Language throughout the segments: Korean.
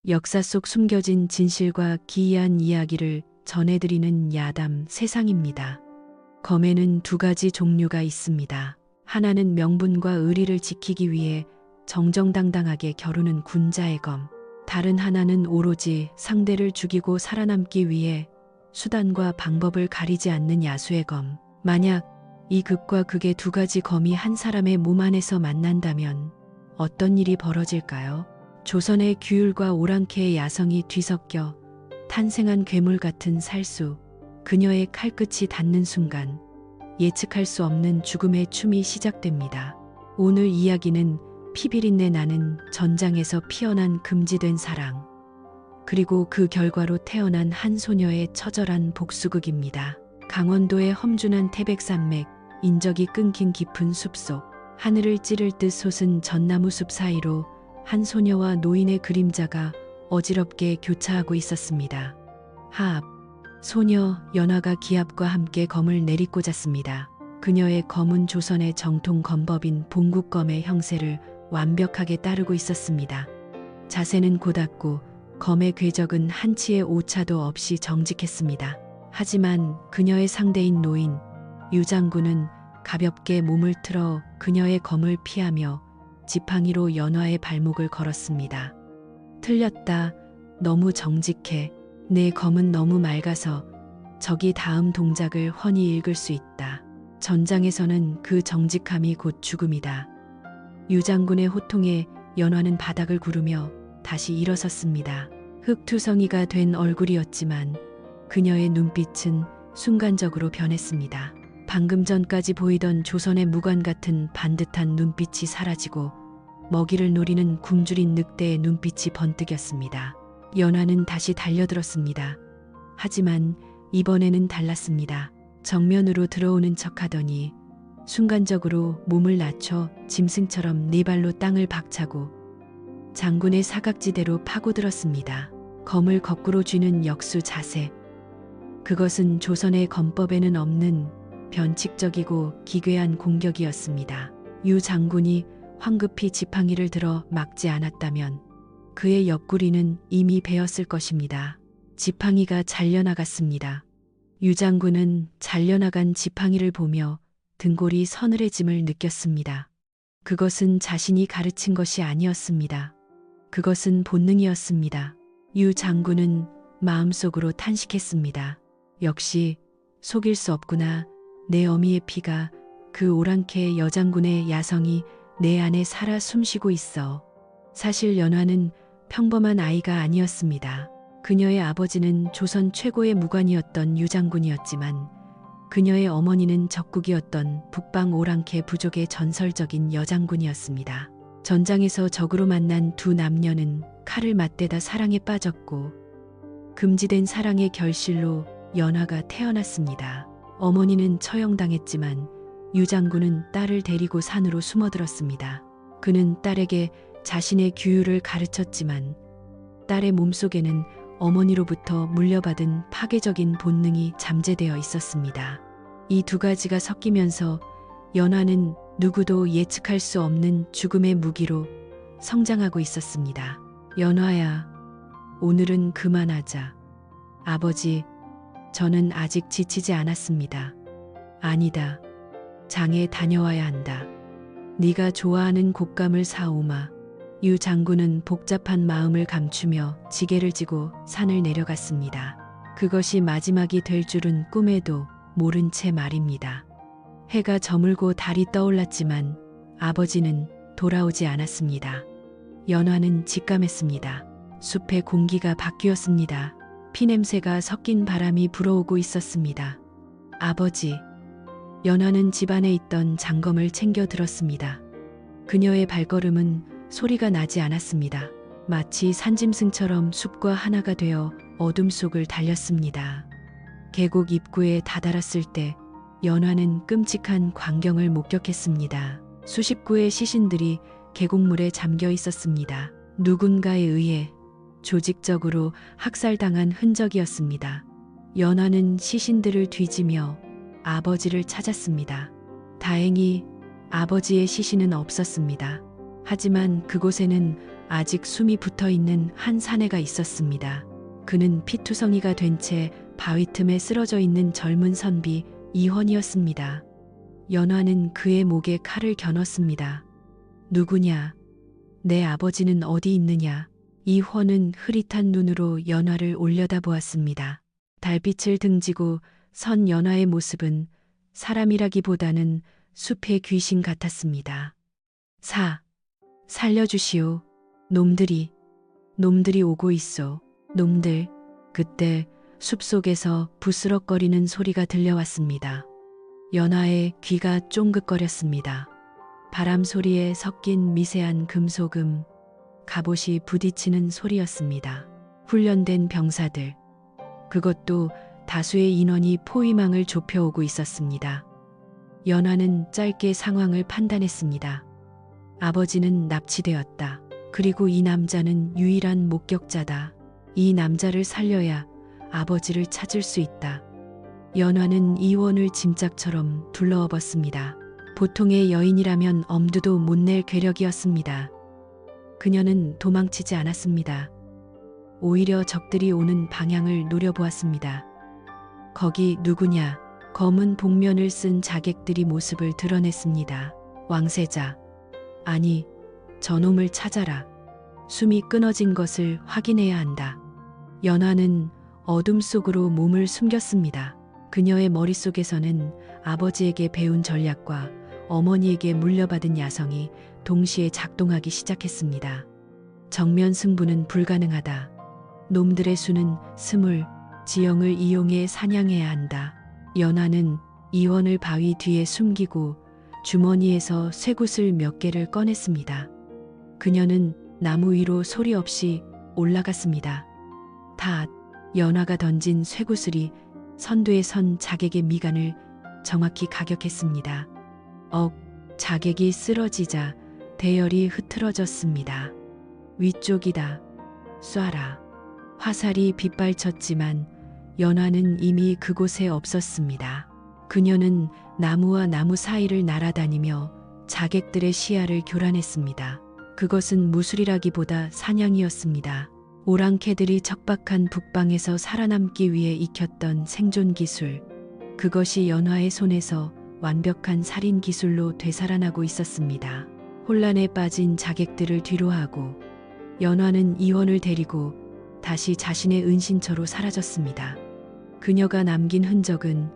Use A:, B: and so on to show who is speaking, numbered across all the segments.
A: 역사 속 숨겨진 진실과 기이한 이야기를 전해드리는 야담 세상입니다. 검에는 두 가지 종류가 있습니다. 하나는 명분과 의리를 지키기 위해 정정당당하게 겨루는 군자의 검. 다른 하나는 오로지 상대를 죽이고 살아남기 위해 수단과 방법을 가리지 않는 야수의 검. 만약 이 극과 극의 두 가지 검이 한 사람의 몸 안에서 만난다면 어떤 일이 벌어질까요? 조선의 규율과 오랑캐의 야성이 뒤섞여 탄생한 괴물 같은 살수, 그녀의 칼끝이 닿는 순간 예측할 수 없는 죽음의 춤이 시작됩니다. 오늘 이야기는 피비린내 나는 전장에서 피어난 금지된 사랑, 그리고 그 결과로 태어난 한 소녀의 처절한 복수극입니다. 강원도의 험준한 태백산맥, 인적이 끊긴 깊은 숲속, 하늘을 찌를 듯 솟은 전나무 숲 사이로 한 소녀와 노인의 그림자가 어지럽게 교차하고 있었습니다. 하압, 소녀 연화가 기합과 함께 검을 내리꽂았습니다. 그녀의 검은 조선의 정통 검법인 봉국검의 형세를 완벽하게 따르고 있었습니다. 자세는 곧았고 검의 궤적은 한치의 오차도 없이 정직했습니다. 하지만 그녀의 상대인 노인 유장군은 가볍게 몸을 틀어 그녀의 검을 피하며 지팡이로 연화의 발목을 걸었습니다. 틀렸다. 너무 정직해. 내 검은 너무 맑아서 적이 다음 동작을 훤히 읽을 수 있다. 전장에서는 그 정직함이 곧 죽음이다. 유장군의 호통에 연화는 바닥을 구르며 다시 일어섰습니다. 흑투성이가 된 얼굴이었지만 그녀의 눈빛은 순간적으로 변했습니다. 방금 전까지 보이던 조선의 무관 같은 반듯한 눈빛이 사라지고 먹이를 노리는 굶주린 늑대의 눈빛이 번뜩였습니다. 연화는 다시 달려들었습니다. 하지만 이번에는 달랐습니다. 정면으로 들어오는 척하더니 순간적으로 몸을 낮춰 짐승처럼 네 발로 땅을 박차고 장군의 사각지대로 파고들었습니다. 검을 거꾸로 쥐는 역수 자세. 그것은 조선의 검법에는 없는 변칙적이고 기괴한 공격이었습니다. 유 장군이 황급히 지팡이를 들어 막지 않았다면 그의 옆구리는 이미 베었을 것입니다. 지팡이가 잘려나갔습니다. 유 장군은 잘려나간 지팡이를 보며 등골이 서늘해짐을 느꼈습니다. 그것은 자신이 가르친 것이 아니었습니다. 그것은 본능이었습니다. 유 장군은 마음속으로 탄식했습니다. 역시 속일 수 없구나. 내 어미의 피가, 그 오랑캐 여장군의 야성이 내 안에 살아 숨쉬고 있어. 사실 연화는 평범한 아이가 아니었습니다. 그녀의 아버지는 조선 최고의 무관이었던 유장군이었지만 그녀의 어머니는 적국이었던 북방 오랑캐 부족의 전설적인 여장군이었습니다. 전장에서 적으로 만난 두 남녀는 칼을 맞대다 사랑에 빠졌고 금지된 사랑의 결실로 연화가 태어났습니다. 어머니는 처형당했지만 유장군은 딸을 데리고 산으로 숨어들었습니다. 그는 딸에게 자신의 규율을 가르쳤지만 딸의 몸속에는 어머니로부터 물려받은 파괴적인 본능이 잠재되어 있었습니다. 이 두 가지가 섞이면서 연화는 누구도 예측할 수 없는 죽음의 무기로 성장하고 있었습니다. 연화야, 오늘은 그만하자. 아버지, 저는 아직 지치지 않았습니다. 아니다. 장에 다녀와야 한다. 네가 좋아하는 곶감을 사오마. 유 장군은 복잡한 마음을 감추며 지게를 지고 산을 내려갔습니다. 그것이 마지막이 될 줄은 꿈에도 모른 채 말입니다. 해가 저물고 달이 떠올랐지만 아버지는 돌아오지 않았습니다. 연화는 직감했습니다. 숲의 공기가 바뀌었습니다. 피냄새가 섞인 바람이 불어오고 있었습니다. 아버지. 연화는 집안에 있던 장검을 챙겨 들었습니다. 그녀의 발걸음은 소리가 나지 않았습니다. 마치 산짐승처럼 숲과 하나가 되어 어둠 속을 달렸습니다. 계곡 입구에 다다랐을 때 연화는 끔찍한 광경을 목격했습니다. 수십 구의 시신들이 계곡물에 잠겨 있었습니다. 누군가에 의해 조직적으로 학살당한 흔적이었습니다. 연화는 시신들을 뒤지며 아버지를 찾았습니다. 다행히 아버지의 시신은 없었습니다. 하지만 그곳에는 아직 숨이 붙어 있는 한 사내가 있었습니다. 그는 피투성이가 된 채 바위 틈에 쓰러져 있는 젊은 선비 이헌이었습니다. 연화는 그의 목에 칼을 겨눴습니다. 누구냐? 내 아버지는 어디 있느냐? 이헌은 흐릿한 눈으로 연화를 올려다보았습니다. 달빛을 등지고 선 연화의 모습은 사람이라기보다는 숲의 귀신 같았습니다. 살려주시오. 놈들이 오고 있어. 놈들. 그때 숲속에서 부스럭거리는 소리가 들려왔습니다. 연화의 귀가 쫑긋거렸습니다. 바람 소리에 섞인 미세한 금소금, 갑옷이 부딪히는 소리였습니다. 훈련된 병사들, 그것도 다수의 인원이 포위망을 좁혀오고 있었습니다. 연화는 짧게 상황을 판단했습니다. 아버지는 납치되었다. 그리고 이 남자는 유일한 목격자다. 이 남자를 살려야 아버지를 찾을 수 있다. 연화는 이원을 짐짝처럼 둘러엎었습니다. 보통의 여인이라면 엄두도 못 낼 괴력이었습니다. 그녀는 도망치지 않았습니다. 오히려 적들이 오는 방향을 노려보았습니다. 거기 누구냐? 검은 복면을 쓴 자객들이 모습을 드러냈습니다. 왕세자. 아니, 저놈을 찾아라. 숨이 끊어진 것을 확인해야 한다. 연화는 어둠 속으로 몸을 숨겼습니다. 그녀의 머릿속에서는 아버지에게 배운 전략과 어머니에게 물려받은 야성이 동시에 작동하기 시작했습니다. 정면 승부는 불가능하다. 놈들의 수는 스물, 지형을 이용해 사냥해야 한다. 연화는 이원을 바위 뒤에 숨기고 주머니에서 쇠구슬 몇 개를 꺼냈습니다. 그녀는 나무 위로 소리 없이 올라갔습니다. 연화가 던진 쇠구슬이 선두에 선 자객의 미간을 정확히 가격했습니다. 자객이 쓰러지자 대열이 흐트러졌습니다. 위쪽이다. 쏴라. 화살이 빗발쳤지만 연화는 이미 그곳에 없었습니다. 그녀는 나무와 나무 사이를 날아다니며 자객들의 시야를 교란했습니다. 그것은 무술이라기보다 사냥이었습니다. 오랑캐들이 척박한 북방에서 살아남기 위해 익혔던 생존 기술. 그것이 연화의 손에서 완벽한 살인 기술로 되살아나고 있었습니다. 혼란에 빠진 자객들을 뒤로하고 연화는 이원을 데리고 다시 자신의 은신처로 사라졌습니다. 그녀가 남긴 흔적은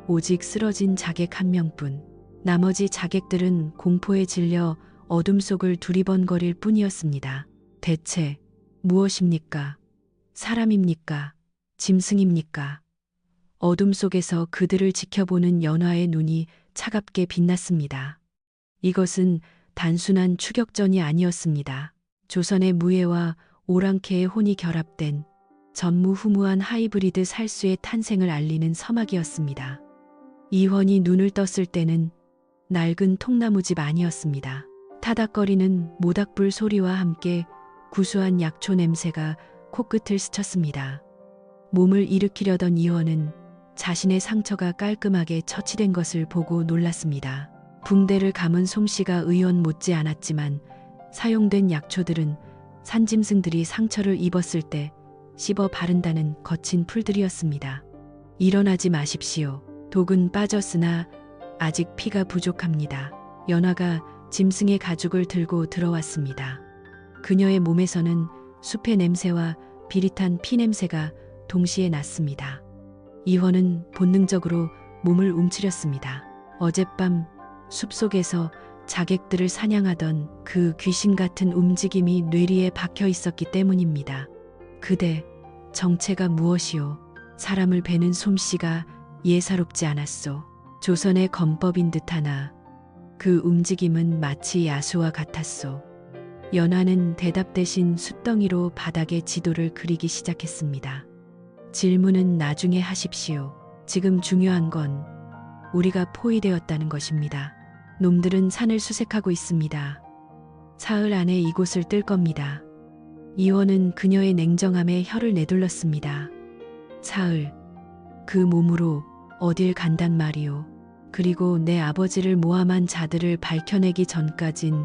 A: 오직 쓰러진 자객 한 명뿐. 나머지 자객들은 공포에 질려 어둠 속을 두리번거릴 뿐이었습니다. 대체 무엇입니까? 사람입니까? 짐승입니까? 어둠 속에서 그들을 지켜보는 연화의 눈이 차갑게 빛났습니다. 이것은 단순한 추격전이 아니었습니다. 조선의 무예와 오랑캐의 혼이 결합된 전무후무한 하이브리드 살수의 탄생을 알리는 서막이었습니다. 이헌이 눈을 떴을 때는 낡은 통나무집 아니었습니다. 타닥거리는 모닥불 소리와 함께 구수한 약초 냄새가 코끝을 스쳤습니다. 몸을 일으키려던 이헌은 자신의 상처가 깔끔하게 처치된 것을 보고 놀랐습니다. 붕대를 감은 솜씨가 의원 못지 않았지만 사용된 약초들은 산짐승들이 상처를 입었을 때 씹어 바른다는 거친 풀들이었습니다. 일어나지 마십시오. 독은 빠졌으나 아직 피가 부족합니다. 연화가 짐승의 가죽을 들고 들어왔습니다. 그녀의 몸에서는 숲의 냄새와 비릿한 피 냄새가 동시에 났습니다. 이헌은 본능적으로 몸을 움츠렸습니다. 어젯밤 숲속에서 자객들을 사냥하던 그 귀신 같은 움직임이 뇌리에 박혀 있었기 때문입니다. 그대, 정체가 무엇이오? 사람을 베는 솜씨가 예사롭지 않았소. 조선의 검법인 듯하나 그 움직임은 마치 야수와 같았소. 연화는 대답 대신 숫덩이로 바닥에 지도를 그리기 시작했습니다. 질문은 나중에 하십시오. 지금 중요한 건 우리가 포위되었다는 것입니다. 놈들은 산을 수색하고 있습니다. 사흘 안에 이곳을 뜰 겁니다. 이원은 그녀의 냉정함에 혀를 내둘렀습니다. 사흘, 그 몸으로 어딜 간단 말이오. 그리고 내 아버지를 모함한 자들을 밝혀내기 전까진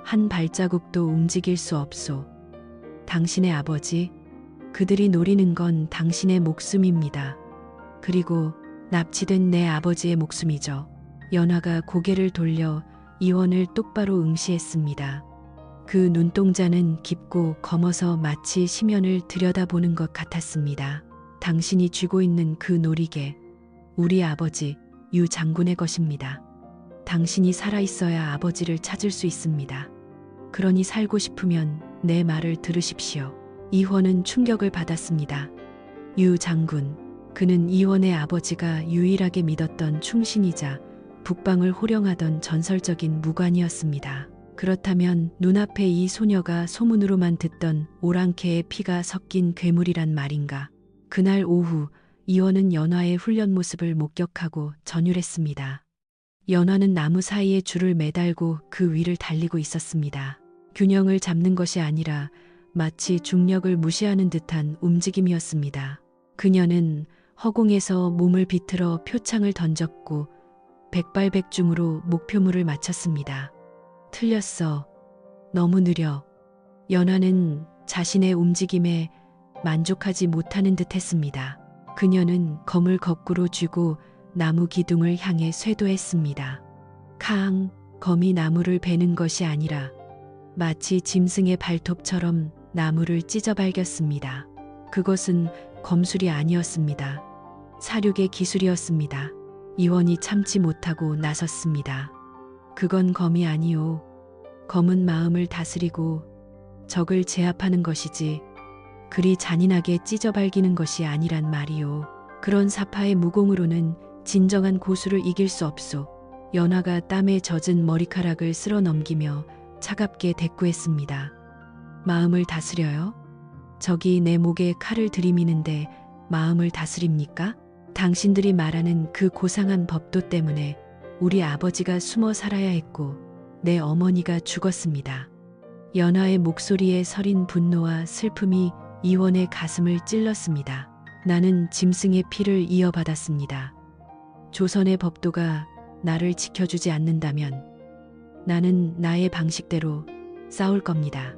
A: 한 발자국도 움직일 수 없소. 당신의 아버지, 그들이 노리는 건 당신의 목숨입니다. 그리고 납치된 내 아버지의 목숨이죠. 연화가 고개를 돌려 이원을 똑바로 응시했습니다. 그 눈동자는 깊고 검어서 마치 심연을 들여다보는 것 같았습니다. 당신이 쥐고 있는 그 놀이개, 우리 아버지 유 장군의 것입니다. 당신이 살아있어야 아버지를 찾을 수 있습니다. 그러니 살고 싶으면 내 말을 들으십시오. 이원은 충격을 받았습니다. 유 장군, 그는 이원의 아버지가 유일하게 믿었던 충신이자 북방을 호령하던 전설적인 무관이었습니다. 그렇다면 눈앞에 이 소녀가 소문으로만 듣던 오랑캐의 피가 섞인 괴물이란 말인가? 그날 오후 이원은 연화의 훈련 모습을 목격하고 전율했습니다. 연화는 나무 사이에 줄을 매달고 그 위를 달리고 있었습니다. 균형을 잡는 것이 아니라 마치 중력을 무시하는 듯한 움직임이었습니다. 그녀는 허공에서 몸을 비틀어 표창을 던졌고 백발백중으로 목표물을 맞췄습니다. 틀렸어. 너무 느려. 연화는 자신의 움직임에 만족하지 못하는 듯 했습니다. 그녀는 검을 거꾸로 쥐고 나무 기둥을 향해 쇄도했습니다. 캉, 검이 나무를 베는 것이 아니라 마치 짐승의 발톱처럼 나무를 찢어발겼습니다. 그것은 검술이 아니었습니다. 사륙의 기술이었습니다. 이원이 참지 못하고 나섰습니다. 그건 검이 아니오. 검은 마음을 다스리고 적을 제압하는 것이지 그리 잔인하게 찢어발기는 것이 아니란 말이오. 그런 사파의 무공으로는 진정한 고수를 이길 수 없소. 연화가 땀에 젖은 머리카락을 쓸어 넘기며 차갑게 대꾸했습니다. 마음을 다스려요? 적이 내 목에 칼을 들이미는데 마음을 다스립니까? 당신들이 말하는 그 고상한 법도 때문에 우리 아버지가 숨어 살아야 했고 내 어머니가 죽었습니다. 연화의 목소리에 서린 분노와 슬픔이 이원의 가슴을 찔렀습니다. 나는 짐승의 피를 이어받았습니다. 조선의 법도가 나를 지켜주지 않는다면 나는 나의 방식대로 싸울 겁니다.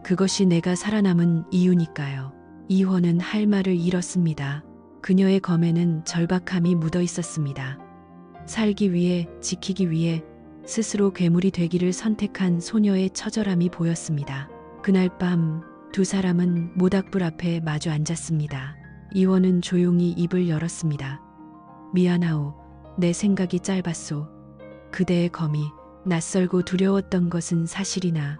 A: 그것이 내가 살아남은 이유니까요. 이원은 할 말을 잃었습니다. 그녀의 검에는 절박함이 묻어 있었습니다. 살기 위해, 지키기 위해 스스로 괴물이 되기를 선택한 소녀의 처절함이 보였습니다. 그날 밤 두 사람은 모닥불 앞에 마주 앉았습니다. 이원은 조용히 입을 열었습니다. 미안하오. 내 생각이 짧았소. 그대의 검이 낯설고 두려웠던 것은 사실이나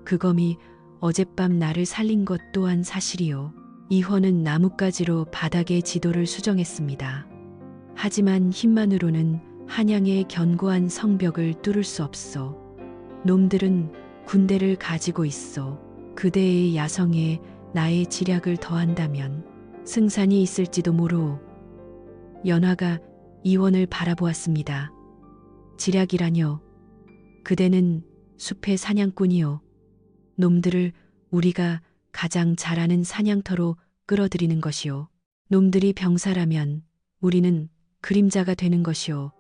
A: 그 검이 어젯밤 나를 살린 것 또한 사실이오. 이원은 나뭇가지로 바닥의 지도를 수정했습니다. 하지만 힘만으로는 한양의 견고한 성벽을 뚫을 수 없소. 놈들은 군대를 가지고 있소. 그대의 야성에 나의 지략을 더한다면 승산이 있을지도 모르오. 연화가 이원을 바라보았습니다. 지략이라뇨. 그대는 숲의 사냥꾼이요. 놈들을 우리가 가장 잘하는 사냥터로 끌어들이는 것이요. 놈들이 병사라면 우리는 그림자가 되는 것이요.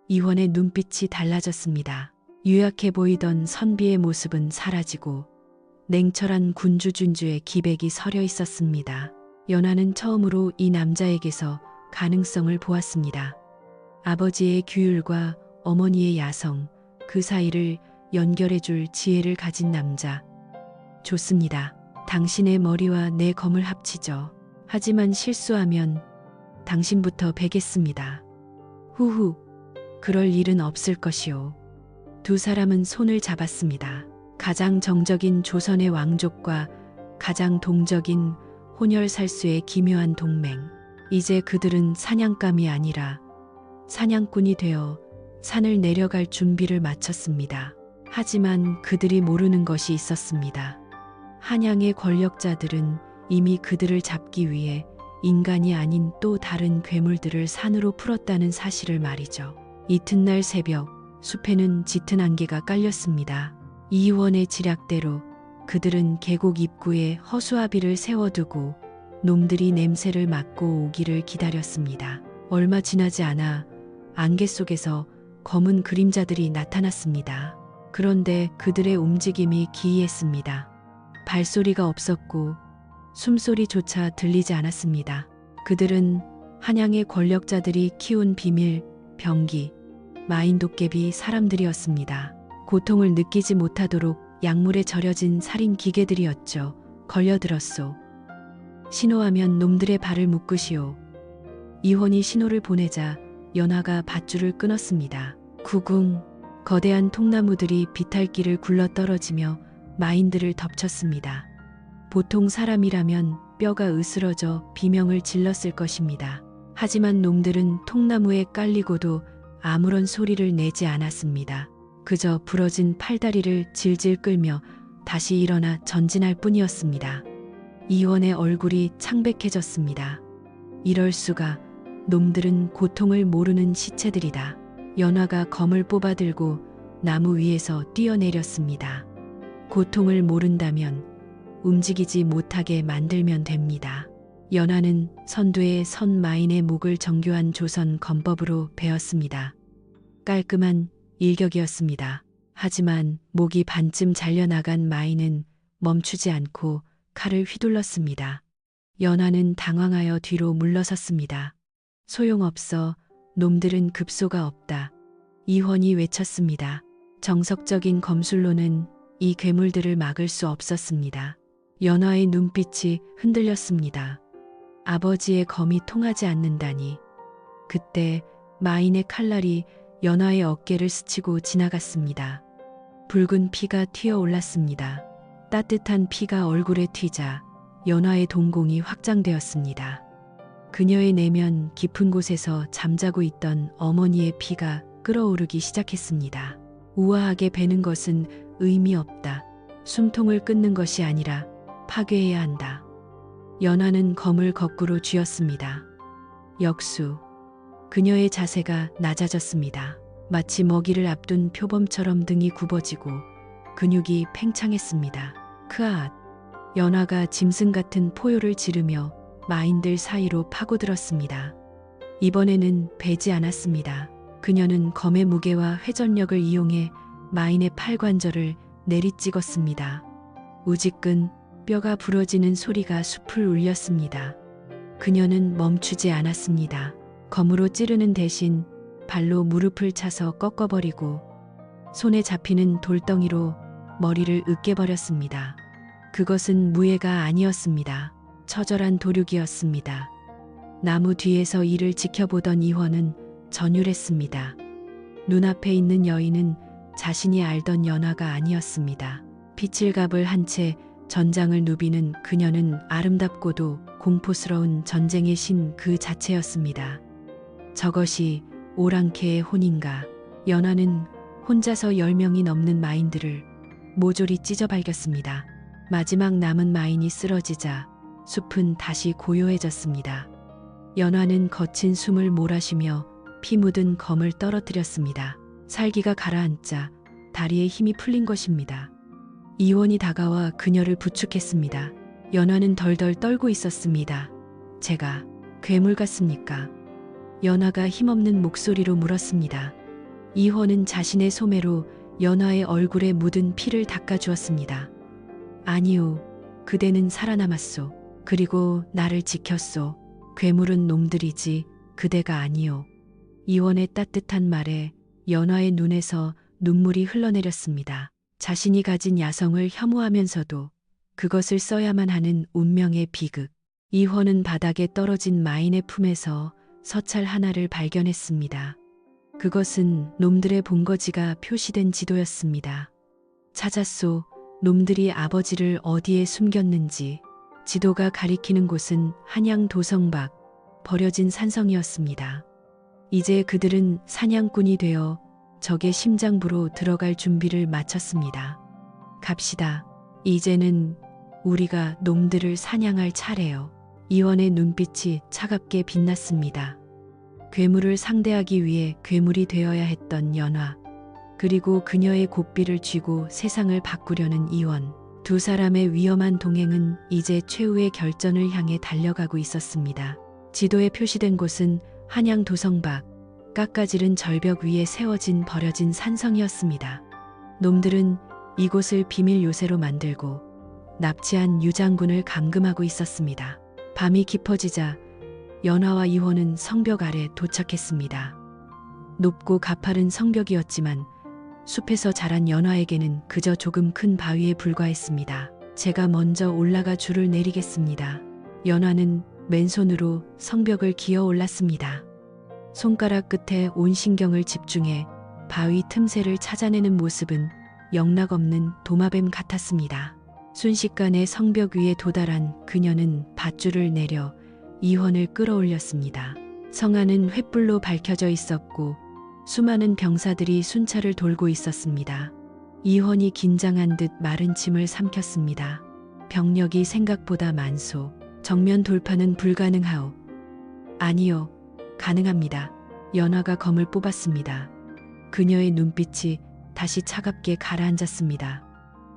A: 이원의 눈빛이 달라졌습니다. 유약해 보이던 선비의 모습은 사라지고 냉철한 군주준주의 기백이 서려 있었습니다. 연화는 처음으로 이 남자에게서 가능성을 보았습니다. 아버지의 규율과 어머니의 야성, 그 사이를 연결해줄 지혜를 가진 남자. 좋습니다. 당신의 머리와 내 검을 합치죠. 하지만 실수하면 당신부터 베겠습니다. 후후, 그럴 일은 없을 것이오. 두 사람은 손을 잡았습니다. 가장 정적인 조선의 왕족과 가장 동적인 혼혈살수의 기묘한 동맹. 이제 그들은 사냥감이 아니라 사냥꾼이 되어 산을 내려갈 준비를 마쳤습니다. 하지만 그들이 모르는 것이 있었습니다. 한양의 권력자들은 이미 그들을 잡기 위해 인간이 아닌 또 다른 괴물들을 산으로 풀었다는 사실을 말이죠. 이튿날 새벽 숲에는 짙은 안개가 깔렸습니다. 이원의 지략대로 그들은 계곡 입구에 허수아비를 세워두고 놈들이 냄새를 맡고 오기를 기다렸습니다. 얼마 지나지 않아 안개 속에서 검은 그림자들이 나타났습니다. 그런데 그들의 움직임이 기이했습니다. 발소리가 없었고 숨소리조차 들리지 않았습니다. 그들은 한양의 권력자들이 키운 비밀, 병기, 마인 도깨비 사람들이었습니다. 고통을 느끼지 못하도록 약물에 절여진 살인 기계들이었죠. 걸려들었소. 신호하면 놈들의 발을 묶으시오. 이원이 신호를 보내자 연화가 밧줄을 끊었습니다. 구궁, 거대한 통나무들이 비탈길을 굴러 떨어지며 마인들을 덮쳤습니다. 보통 사람이라면 뼈가 으스러져 비명을 질렀을 것입니다. 하지만 놈들은 통나무에 깔리고도 아무런 소리를 내지 않았습니다. 그저 부러진 팔다리를 질질 끌며 다시 일어나 전진할 뿐이었습니다. 이원의 얼굴이 창백해졌습니다. 이럴 수가, 놈들은 고통을 모르는 시체들이다. 연화가 검을 뽑아들고 나무 위에서 뛰어내렸습니다. 고통을 모른다면 움직이지 못하게 만들면 됩니다. 연화는 선두에 선 마인의 목을 정교한 조선 검법으로 베었습니다. 깔끔한 일격이었습니다. 하지만 목이 반쯤 잘려나간 마인은 멈추지 않고 칼을 휘둘렀습니다. 연화는 당황하여 뒤로 물러섰습니다. 소용없어. 놈들은 급소가 없다. 이헌이 외쳤습니다. 정석적인 검술로는 이 괴물들을 막을 수 없었습니다. 연화의 눈빛이 흔들렸습니다. 아버지의 검이 통하지 않는다니. 그때 마인의 칼날이 연화의 어깨를 스치고 지나갔습니다. 붉은 피가 튀어올랐습니다. 따뜻한 피가 얼굴에 튀자 연화의 동공이 확장되었습니다. 그녀의 내면 깊은 곳에서 잠자고 있던 어머니의 피가 끓어오르기 시작했습니다. 우아하게 베는 것은 의미 없다. 숨통을 끊는 것이 아니라 파괴해야 한다. 연화는 검을 거꾸로 쥐었습니다. 역수. 그녀의 자세가 낮아졌습니다. 마치 먹이를 앞둔 표범처럼 등이 굽어지고 근육이 팽창했습니다. 크앗. 연화가 짐승 같은 포효를 지르며 마인들 사이로 파고들었습니다. 이번에는 베지 않았습니다. 그녀는 검의 무게와 회전력을 이용해 마인의 팔관절을 내리찍었습니다. 우지끈 뼈가 부러지는 소리가 숲을 울렸습니다. 그녀는 멈추지 않았습니다. 검으로 찌르는 대신 발로 무릎을 차서 꺾어버리고 손에 잡히는 돌덩이로 머리를 으깨버렸습니다. 그것은 무예가 아니었습니다. 처절한 도륙이었습니다. 나무 뒤에서 이를 지켜보던 이헌은 전율했습니다. 눈앞에 있는 여인은 자신이 알던 연화가 아니었습니다. 피칠갑을 한 채 전장을 누비는 그녀는 아름답고도 공포스러운 전쟁의 신 그 자체였습니다. 저것이 오랑캐의 혼인가. 연화는 혼자서 10명이 넘는 마인들을 모조리 찢어발겼습니다. 마지막 남은 마인이 쓰러지자 숲은 다시 고요해졌습니다. 연화는 거친 숨을 몰아쉬며 피 묻은 검을 떨어뜨렸습니다. 살기가 가라앉자 다리에 힘이 풀린 것입니다. 이원이 다가와 그녀를 부축했습니다. 연화는 덜덜 떨고 있었습니다. 제가 괴물 같습니까? 연화가 힘없는 목소리로 물었습니다. 이헌은 자신의 소매로 연화의 얼굴에 묻은 피를 닦아주었습니다. 아니오, 그대는 살아남았소. 그리고 나를 지켰소. 괴물은 놈들이지 그대가 아니오. 이원의 따뜻한 말에 연화의 눈에서 눈물이 흘러내렸습니다. 자신이 가진 야성을 혐오하면서도 그것을 써야만 하는 운명의 비극. 이헌은 바닥에 떨어진 마인의 품에서 서찰 하나를 발견했습니다. 그것은 놈들의 본거지가 표시된 지도였습니다. 찾았소. 놈들이 아버지를 어디에 숨겼는지. 지도가 가리키는 곳은 한양 도성 밖 버려진 산성이었습니다. 이제 그들은 사냥꾼이 되어 적의 심장부로 들어갈 준비를 마쳤습니다. 갑시다. 이제는 우리가 놈들을 사냥할 차례요. 이원의 눈빛이 차갑게 빛났습니다. 괴물을 상대하기 위해 괴물이 되어야 했던 연화, 그리고 그녀의 고삐를 쥐고 세상을 바꾸려는 이원. 두 사람의 위험한 동행은 이제 최후의 결전을 향해 달려가고 있었습니다. 지도에 표시된 곳은 한양 도성 밖 깎아지른 절벽 위에 세워진 버려진 산성이었습니다. 놈들은 이곳을 비밀 요새로 만들고 납치한 유장군을 감금하고 있었습니다. 밤이 깊어지자 연화와 이호는 성벽 아래 도착했습니다. 높고 가파른 성벽이었지만 숲에서 자란 연화에게는 그저 조금 큰 바위에 불과했습니다. 제가 먼저 올라가 줄을 내리겠습니다. 연화는 맨손으로 성벽을 기어 올랐습니다. 손가락 끝에 온 신경을 집중해 바위 틈새를 찾아내는 모습은 영락없는 도마뱀 같았습니다. 순식간에 성벽 위에 도달한 그녀는 밧줄을 내려 이헌을 끌어올렸습니다. 성 안은 횃불로 밝혀져 있었고 수많은 병사들이 순찰을 돌고 있었습니다. 이헌이 긴장한 듯 마른 침을 삼켰습니다. 병력이 생각보다 많소. 정면 돌파는 불가능하오. 아니요, 가능합니다. 연화가 검을 뽑았습니다. 그녀의 눈빛이 다시 차갑게 가라앉았습니다.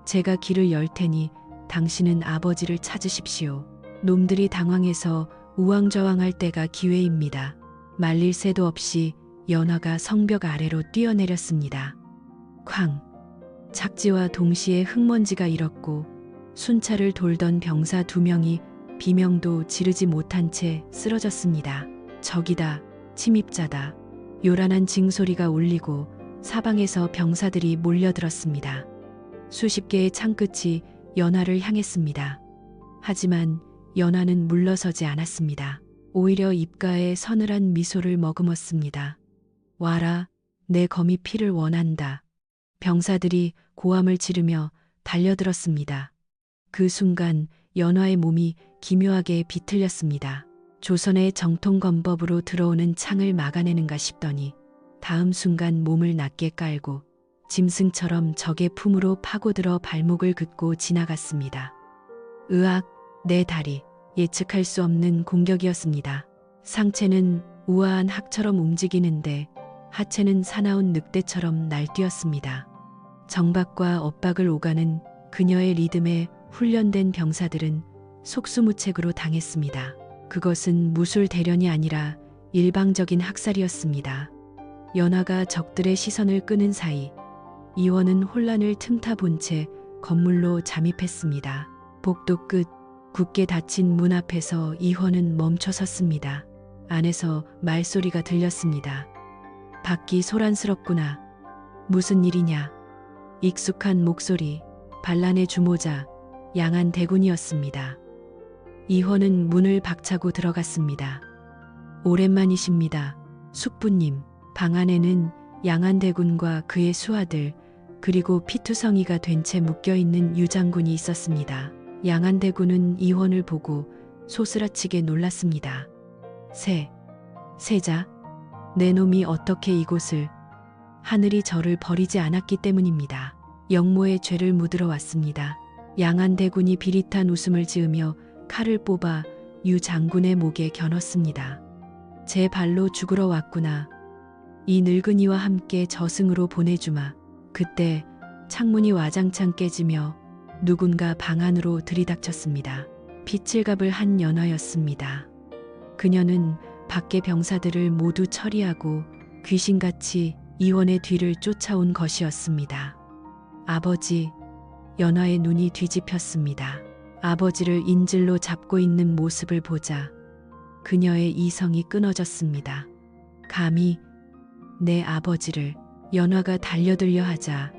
A: 제가 길을 열 테니 당신은 아버지를 찾으십시오. 놈들이 당황해서 우왕좌왕할 때가 기회입니다. 말릴 새도 없이 연화가 성벽 아래로 뛰어내렸습니다. 쾅! 착지와 동시에 흙먼지가 일었고 순찰을 돌던 병사 2명이 비명도 지르지 못한 채 쓰러졌습니다. 적이다, 침입자다. 요란한 징소리가 울리고 사방에서 병사들이 몰려들었습니다. 수십 개의 창끝이 연화를 향했습니다. 하지만 연화는 물러서지 않았습니다. 오히려 입가에 서늘한 미소를 머금었습니다. 와라, 내 검이 피를 원한다. 병사들이 고함을 지르며 달려들었습니다. 그 순간 연화의 몸이 기묘하게 비틀렸습니다. 조선의 정통 검법으로 들어오는 창을 막아내는가 싶더니 다음 순간 몸을 낮게 깔고 짐승처럼 적의 품으로 파고들어 발목을 긋고 지나갔습니다. 으악, 내 다리. 예측할 수 없는 공격이었습니다. 상체는 우아한 학처럼 움직이는데 하체는 사나운 늑대처럼 날뛰었습니다. 정박과 엇박을 오가는 그녀의 리듬에 훈련된 병사들은 속수무책으로 당했습니다. 그것은 무술 대련이 아니라 일방적인 학살이었습니다. 연화가 적들의 시선을 끄는 사이 이원은 혼란을 틈타 본 채 건물로 잠입했습니다. 복도 끝 굳게 닫힌 문 앞에서 이헌은 멈춰 섰습니다. 안에서 말소리가 들렸습니다. 밖이 소란스럽구나. 무슨 일이냐. 익숙한 목소리, 반란의 주모자, 양안대군이었습니다. 이헌은 문을 박차고 들어갔습니다. 오랜만이십니다. 숙부님. 방 안에는 양안대군과 그의 수하들, 그리고 피투성이가 된 채 묶여있는 유장군이 있었습니다. 양안대군은 이헌을 보고 소스라치게 놀랐습니다. 세자, 내 놈이 어떻게 이곳을. 하늘이 저를 버리지 않았기 때문입니다. 영모의 죄를 묻으러 왔습니다. 양안대군이 비릿한 웃음을 지으며 칼을 뽑아 유 장군의 목에 겨눴습니다. 제 발로 죽으러 왔구나. 이 늙은이와 함께 저승으로 보내주마. 그때 창문이 와장창 깨지며 누군가 방 안으로 들이닥쳤습니다. 피칠갑을 한 연화였습니다. 그녀는 밖의 병사들을 모두 처리하고 귀신같이 이원의 뒤를 쫓아온 것이었습니다. 아버지, 연화의 눈이 뒤집혔습니다. 아버지를 인질로 잡고 있는 모습을 보자 그녀의 이성이 끊어졌습니다. 감히 내 아버지를. 연화가 달려들려 하자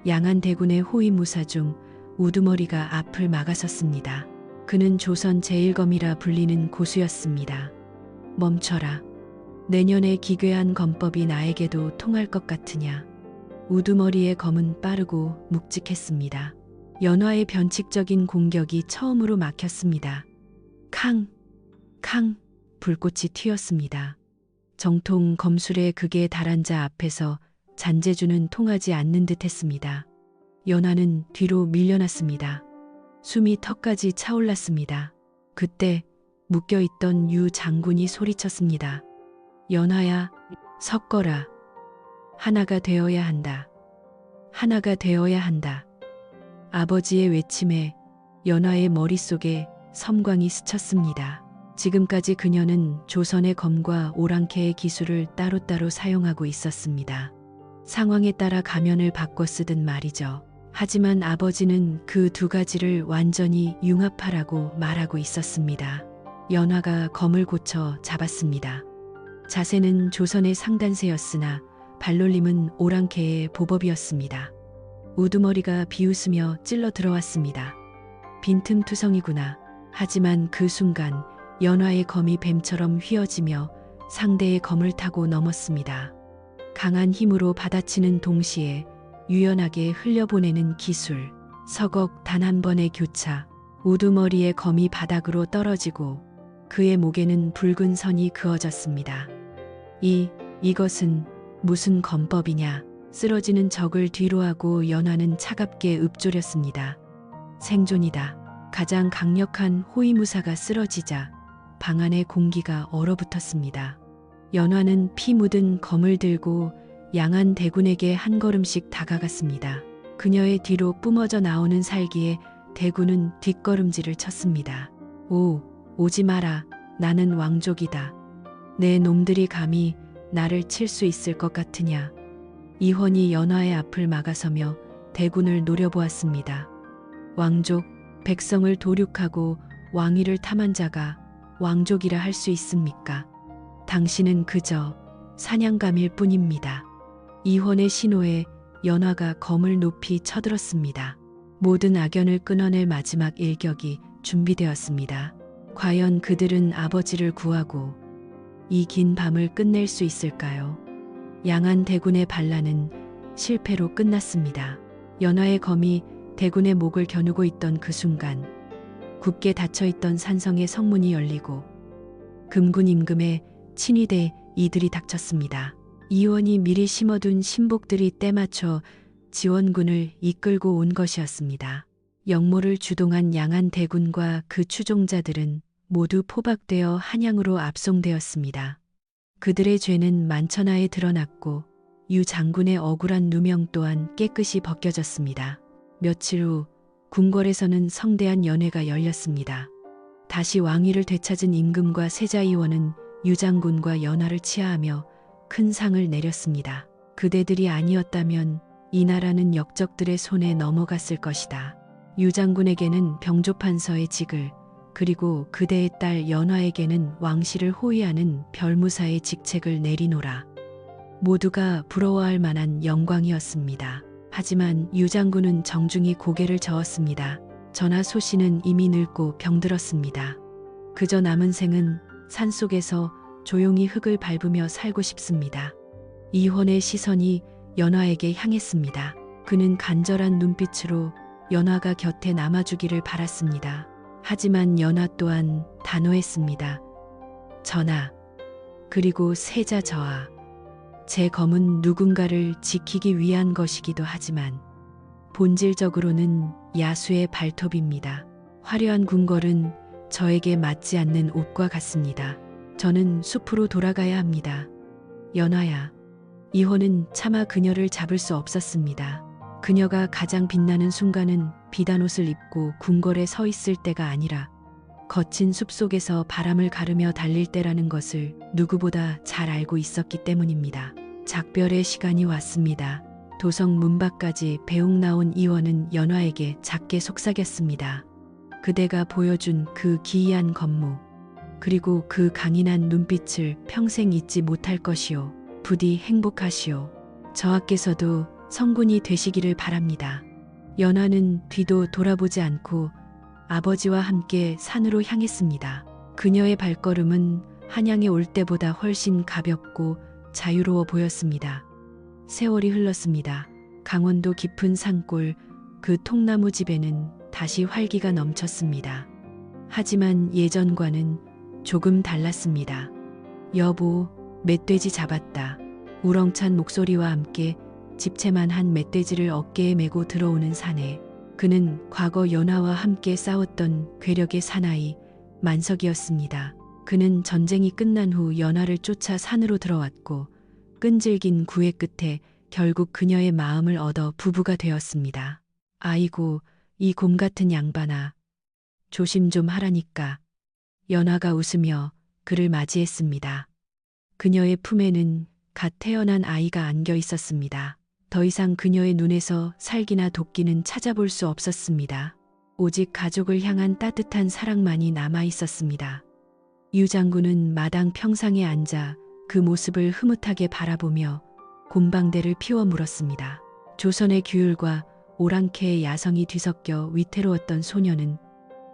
A: 양안대군의 호위무사 중 우두머리가 앞을 막아섰습니다. 그는 조선 제1검이라 불리는 고수였습니다. 멈춰라. 내년에 기괴한 검법이 나에게도 통할 것 같으냐. 우두머리의 검은 빠르고 묵직했습니다. 연화의 변칙적인 공격이 처음으로 막혔습니다. 캉! 불꽃이 튀었습니다. 정통 검술의 극에 달한 자 앞에서 잔재주는 통하지 않는 듯 했습니다. 연화는 뒤로 밀려났습니다. 숨이 턱까지 차올랐습니다. 그때 묶여있던 유 장군이 소리쳤습니다. 연화야, 섞어라. 하나가 되어야 한다. 하나가 되어야 한다. 아버지의 외침에 연화의 머릿속에 섬광이 스쳤습니다. 지금까지 그녀는 조선의 검과 오랑캐의 기술을 따로따로 사용하고 있었습니다. 상황에 따라 가면을 바꿔 쓰든 말이죠. 하지만 아버지는 그 두 가지를 완전히 융합하라고 말하고 있었습니다. 연화가 검을 고쳐 잡았습니다. 자세는 조선의 상단세였으나 발놀림은 오랑캐의 보법이었습니다. 우두머리가 비웃으며 찔러 들어왔습니다. 빈틈투성이구나. 하지만 그 순간 연화의 검이 뱀처럼 휘어지며 상대의 검을 타고 넘었습니다. 강한 힘으로 받아치는 동시에 유연하게 흘려보내는 기술. 서걱 단 한 번의 교차. 우두머리의 검이 바닥으로 떨어지고 그의 목에는 붉은 선이 그어졌습니다. 이것은 무슨 검법이냐. 쓰러지는 적을 뒤로하고 연화는 차갑게 읊조렸습니다. 생존이다. 가장 강력한 호위무사가 쓰러지자 방 안의 공기가 얼어붙었습니다. 연화는 피 묻은 검을 들고 양한 대군에게 한 걸음씩 다가갔습니다. 그녀의 뒤로 뿜어져 나오는 살기에 대군은 뒷걸음질을 쳤습니다. 오지 마라. 나는 왕족이다. 내 놈들이 감히 나를 칠 수 있을 것 같으냐. 이헌이 연화의 앞을 막아서며 대군을 노려보았습니다. 왕족, 백성을 도륙하고 왕위를 탐한 자가 왕족이라 할 수 있습니까? 당신은 그저 사냥감일 뿐입니다. 이헌의 신호에 연화가 검을 높이 쳐들었습니다. 모든 악연을 끊어낼 마지막 일격이 준비되었습니다. 과연 그들은 아버지를 구하고 이 긴 밤을 끝낼 수 있을까요? 양한 대군의 반란은 실패로 끝났습니다. 연화의 검이 대군의 목을 겨누고 있던 그 순간 굳게 닫혀있던 산성의 성문이 열리고 금군 임금의 친위대 이들이 닥쳤습니다. 이원이 미리 심어둔 신복들이 때맞춰 지원군을 이끌고 온 것이었습니다. 영모를 주동한 양한 대군과 그 추종자들은 모두 포박되어 한양으로 압송되었습니다. 그들의 죄는 만천하에 드러났고 유 장군의 억울한 누명 또한 깨끗이 벗겨졌습니다. 며칠 후 궁궐에서는 성대한 연회가 열렸습니다. 다시 왕위를 되찾은 임금과 세자이원은 유 장군과 연화를 치하하며 큰 상을 내렸습니다. 그대들이 아니었다면 이 나라는 역적들의 손에 넘어갔을 것이다. 유 장군에게는 병조판서의 직을, 그리고 그대의 딸 연화에게는 왕실을 호위하는 별무사의 직책을 내리노라. 모두가 부러워할 만한 영광이었습니다. 하지만 유 장군은 정중히 고개를 저었습니다. 전하 소신은 이미 늙고 병들었습니다. 그저 남은 생은 산속에서 조용히 흙을 밟으며 살고 싶습니다. 이헌의 시선이 연화에게 향했습니다. 그는 간절한 눈빛으로 연화가 곁에 남아주기를 바랐습니다. 하지만 연화 또한 단호했습니다. 전하, 그리고 세자 저하, 제 검은 누군가를 지키기 위한 것이기도 하지만 본질적으로는 야수의 발톱입니다. 화려한 궁궐은 저에게 맞지 않는 옷과 같습니다. 저는 숲으로 돌아가야 합니다. 연화야. 이헌은 차마 그녀를 잡을 수 없었습니다. 그녀가 가장 빛나는 순간은 비단옷을 입고 궁궐에 서 있을 때가 아니라 거친 숲속에서 바람을 가르며 달릴 때라는 것을 누구보다 잘 알고 있었기 때문입니다. 작별의 시간이 왔습니다. 도성 문 밖까지 배웅 나온 이원은 연화에게 작게 속삭였습니다. 그대가 보여준 그 기이한 검무, 그리고 그 강인한 눈빛을 평생 잊지 못할 것이오. 부디 행복하시오. 저하께서도 성군이 되시기를 바랍니다. 연화는 뒤도 돌아보지 않고 아버지와 함께 산으로 향했습니다. 그녀의 발걸음은 한양에 올 때보다 훨씬 가볍고 자유로워 보였습니다. 세월이 흘렀습니다. 강원도 깊은 산골 그 통나무 집에는 다시 활기가 넘쳤습니다. 하지만 예전과는 조금 달랐습니다. 여보, 멧돼지 잡았다. 우렁찬 목소리와 함께 집채만 한 멧돼지를 어깨에 메고 들어오는 사내. 그는 과거 연화와 함께 싸웠던 괴력의 사나이 만석이었습니다. 그는 전쟁이 끝난 후 연화를 쫓아 산으로 들어왔고 끈질긴 구애 끝에 결국 그녀의 마음을 얻어 부부가 되었습니다. 아이고, 이 곰 같은 양반아. 조심 좀 하라니까. 연화가 웃으며 그를 맞이했습니다. 그녀의 품에는 갓 태어난 아이가 안겨 있었습니다. 더 이상 그녀의 눈에서 살기나 도끼는 찾아볼 수 없었습니다. 오직 가족을 향한 따뜻한 사랑만이 남아 있었습니다. 유 장군은 마당 평상에 앉아 그 모습을 흐뭇하게 바라보며 곰방대를 피워 물었습니다. 조선의 규율과 오랑캐의 야성이 뒤섞여 위태로웠던 소녀는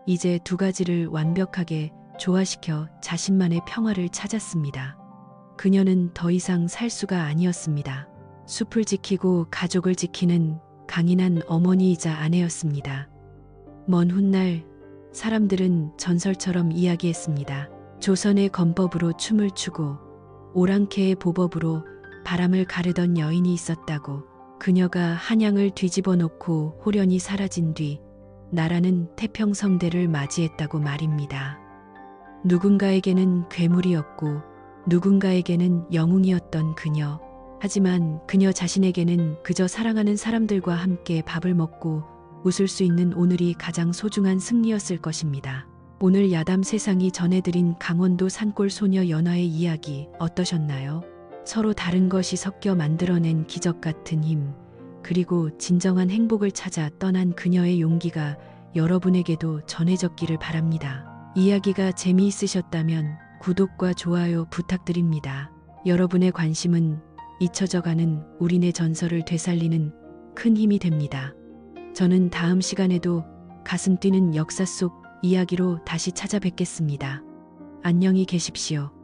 A: 이제 두 가지를 완벽하게 조화시켜 자신만의 평화를 찾았습니다. 그녀는 더 이상 살 수가 아니었습니다. 숲을 지키고 가족을 지키는 강인한 어머니이자 아내였습니다. 먼 훗날 사람들은 전설처럼 이야기했습니다. 조선의 검법으로 춤을 추고 오랑캐의 보법으로 바람을 가르던 여인이 있었다고. 그녀가 한양을 뒤집어 놓고 호련히 사라진 뒤 나라는 태평성대를 맞이했다고 말입니다. 누군가에게는 괴물이었고 누군가에게는 영웅이었던 그녀. 하지만 그녀 자신에게는 그저 사랑하는 사람들과 함께 밥을 먹고 웃을 수 있는 오늘이 가장 소중한 승리였을 것입니다. 오늘 야담 세상이 전해드린 강원도 산골 소녀 연화의 이야기 어떠셨나요? 서로 다른 것이 섞여 만들어낸 기적 같은 힘, 그리고 진정한 행복을 찾아 떠난 그녀의 용기가 여러분에게도 전해졌기를 바랍니다. 이야기가 재미있으셨다면 구독과 좋아요 부탁드립니다. 여러분의 관심은 잊혀져가는 우리네 전설을 되살리는 큰 힘이 됩니다. 저는 다음 시간에도 가슴 뛰는 역사 속 이야기로 다시 찾아뵙겠습니다. 안녕히 계십시오.